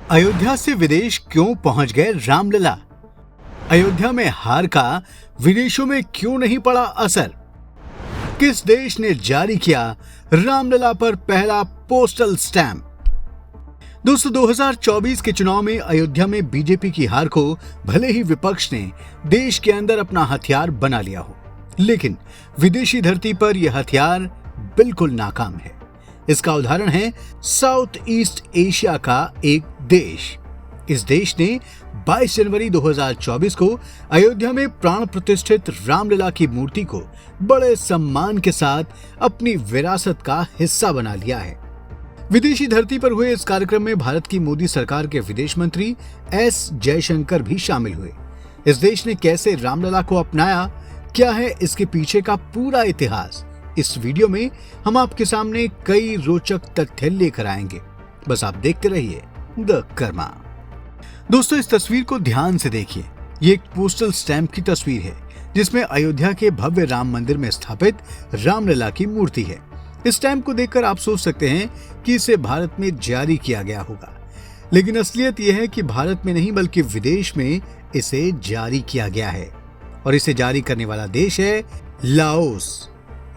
अयोध्या से विदेश क्यों पहुंच गए रामलला? अयोध्या में हार का विदेशों में क्यों नहीं पड़ा असर? किस देश ने जारी किया रामलला पर पहला पोस्टल स्टैंप? दोस्तों, 2024 के चुनाव में अयोध्या में बीजेपी की हार को भले ही विपक्ष ने देश के अंदर अपना हथियार बना लिया हो, लेकिन विदेशी धरती पर यह हथियार बिल्कुल नाकाम है। इसका उदाहरण है साउथ ईस्ट एशिया का एक देश। इस देश ने 22 जनवरी 2024 को अयोध्या में प्राण प्रतिष्ठित रामलला की मूर्ति को बड़े सम्मान के साथ अपनी विरासत का हिस्सा बना लिया है। विदेशी धरती पर हुए इस कार्यक्रम में भारत की मोदी सरकार के विदेश मंत्री एस जयशंकर भी शामिल हुए। इस देश ने कैसे रामलला को अपनाया, क्या है इसके पीछे का पूरा इतिहास, इस वीडियो में हम आपके सामने कई रोचक तथ्य लेकर आएंगे। बस आप देखते रहिए द कर्मा। दोस्तों, इस तस्वीर को ध्यान से देखिए। ये एक पोस्टल स्टैंप की तस्वीर है जिसमें अयोध्या के भव्य राम मंदिर में स्थापित रामलला की मूर्ति है। इस स्टैंप को देखकर आप सोच सकते हैं कि इसे भारत में जारी किया गया होगा, लेकिन असलियत यह है कि भारत में नहीं बल्कि विदेश में इसे जारी किया गया है, और इसे जारी करने वाला देश है लाओस।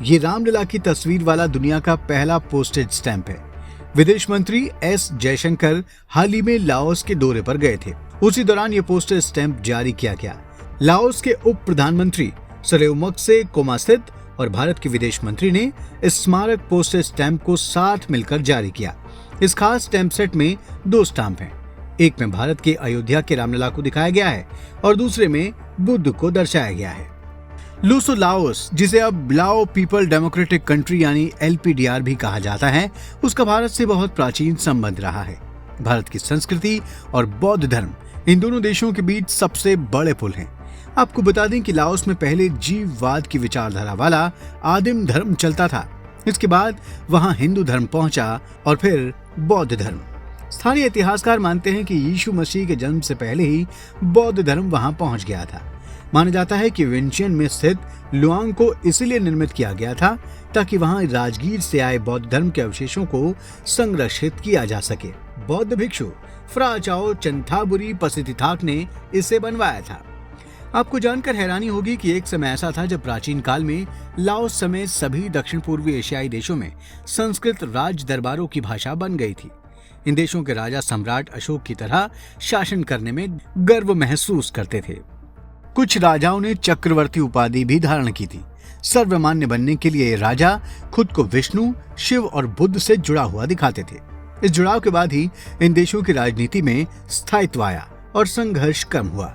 ये रामलला की तस्वीर वाला दुनिया का पहला पोस्टेज स्टैंप है। विदेश मंत्री एस जयशंकर हाल ही में लाओस के दौरे पर गए थे। उसी दौरान ये पोस्टेज स्टैंप जारी किया गया। लाओस के उप प्रधानमंत्री सरेउमक्से कोमासित और भारत के विदेश मंत्री ने इस स्मारक पोस्टेज स्टैंप को साथ मिलकर जारी किया। इस खास स्टैंप सेट में 2 स्टैंप हैं। एक में भारत के अयोध्या के रामलला को दिखाया गया है और दूसरे में बुद्ध को दर्शाया गया है। लूसो लाओस, जिसे अब लाओ पीपल डेमोक्रेटिक कंट्री यानी LPDR भी कहा जाता है, उसका भारत से बहुत प्राचीन संबंध रहा है। भारत की संस्कृति और बौद्ध धर्म इन दोनों देशों के बीच सबसे बड़े पुल हैं। आपको बता दें कि लाओस में पहले जीववाद की विचारधारा वाला आदिम धर्म चलता था। इसके बाद वहां हिंदू धर्म पहुंचा और फिर बौद्ध धर्म। स्थानीय इतिहासकार मानते हैं कि यीशु मसीह के जन्म से पहले ही बौद्ध धर्म वहां पहुंच गया था। माना जाता है कि विंचियन में स्थित लुआंग को इसलिए निर्मित किया गया था ताकि वहां राजगीर से आए बौद्ध धर्म के अवशेषों को संरक्षित किया जा सके। बौद्ध भिक्षु फ्रा चाओ चंथाबुरी पसिथिथाक ने इसे बनवाया था। आपको जानकर हैरानी होगी कि एक समय ऐसा था जब प्राचीन काल में लाओस समेत सभी दक्षिण पूर्वी एशियाई देशों में संस्कृत राज दरबारों की भाषा बन गई थी। इन देशों के राजा सम्राट अशोक की तरह शासन करने में गर्व महसूस करते थे। कुछ राजाओं ने चक्रवर्ती उपाधि भी धारण की थी। सर्वमान्य बनने के लिए राजा खुद को विष्णु, शिव और बुद्ध से जुड़ा हुआ दिखाते थे। इस जुड़ाव के बाद ही इन देशों की राजनीति में स्थायित्व आया और संघर्ष कम हुआ।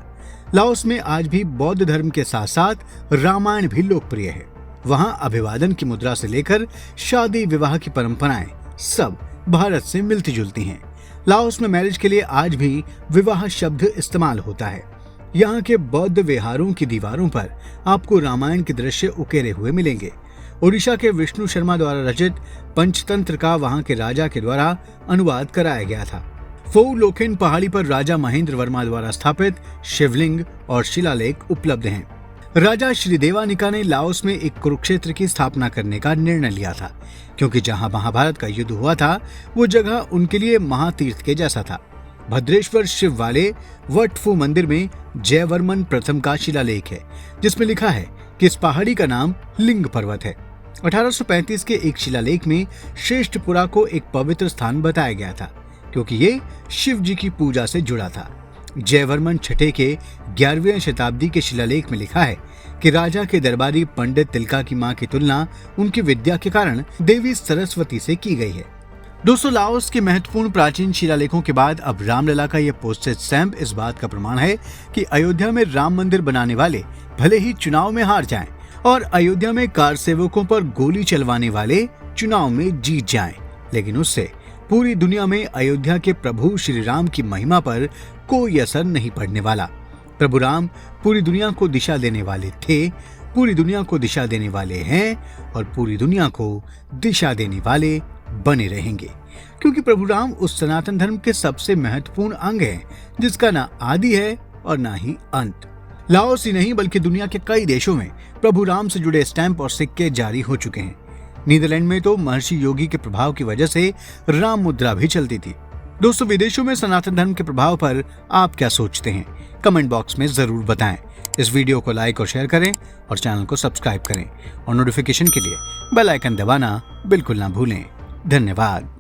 लाओस में आज भी बौद्ध धर्म के साथ साथ रामायण भी लोकप्रिय है। वहां अभिवादन की मुद्रा से लेकर शादी विवाह की परंपराएं सब भारत से मिलती जुलती हैं। लाओस में मैरिज के लिए आज भी विवाह शब्द इस्तेमाल होता है। यहाँ के बौद्ध विहारों की दीवारों पर आपको रामायण के दृश्य उकेरे हुए मिलेंगे। ओडिशा के विष्णु शर्मा द्वारा रचित पंचतंत्र का वहाँ के राजा के द्वारा अनुवाद कराया गया था। फोउ लोखेन पहाड़ी पर राजा महेंद्र वर्मा द्वारा स्थापित शिवलिंग और शिलालेख उपलब्ध हैं। राजा श्रीदेवानिका ने लाओस में एक कुरुक्षेत्र की स्थापना करने का निर्णय लिया था, क्योंकि जहाँ महाभारत का युद्ध हुआ था वो जगह उनके लिए महातीर्थ के जैसा था। भद्रेश्वर शिव वाले वटफू मंदिर में जयवर्मन प्रथम का शिलालेख है, जिसमें लिखा है कि इस पहाड़ी का नाम लिंग पर्वत है। 1835 के एक शिलालेख में श्रेष्ठपुरा को एक पवित्र स्थान बताया गया था, क्योंकि ये शिव जी की पूजा से जुड़ा था। जयवर्मन छठे के 11वीं शताब्दी के शिलालेख में लिखा है कि राजा के दरबारी पंडित तिलका की मां की तुलना उनकी विद्या के कारण देवी सरस्वती से की गई है। दोस्तों, लाओस के महत्वपूर्ण प्राचीन शिलालेखों के बाद अब रामलला का यह पोस्टेज स्टैंप इस बात का प्रमाण है कि अयोध्या में राम मंदिर बनाने वाले भले ही चुनाव में हार जाएं और अयोध्या में कार सेवकों पर गोली चलवाने वाले चुनाव में जीत जाएं, लेकिन उससे पूरी दुनिया में अयोध्या के प्रभु श्री राम की महिमा पर कोई असर नहीं पड़ने वाला। प्रभु राम पूरी दुनिया को दिशा देने वाले थे, पूरी दुनिया को दिशा देने वाले हैं और पूरी दुनिया को दिशा देने वाले बने रहेंगे, क्योंकि प्रभु राम उस सनातन धर्म के सबसे महत्वपूर्ण अंग हैं जिसका ना आदि है और ना ही अंत। लाओस ही नहीं बल्कि दुनिया के कई देशों में प्रभु राम से जुड़े स्टैंप और सिक्के जारी हो चुके हैं। नीदरलैंड में तो महर्षि योगी के प्रभाव की वजह से राम मुद्रा भी चलती थी। दोस्तों, विदेशों में सनातन धर्म के प्रभाव पर आप क्या सोचते हैं? कमेंट बॉक्स में जरूर बताएं। इस वीडियो को लाइक और शेयर करें और चैनल को सब्सक्राइब करें और नोटिफिकेशन के लिए बेल आइकन दबाना बिल्कुल ना भूलें। धन्यवाद।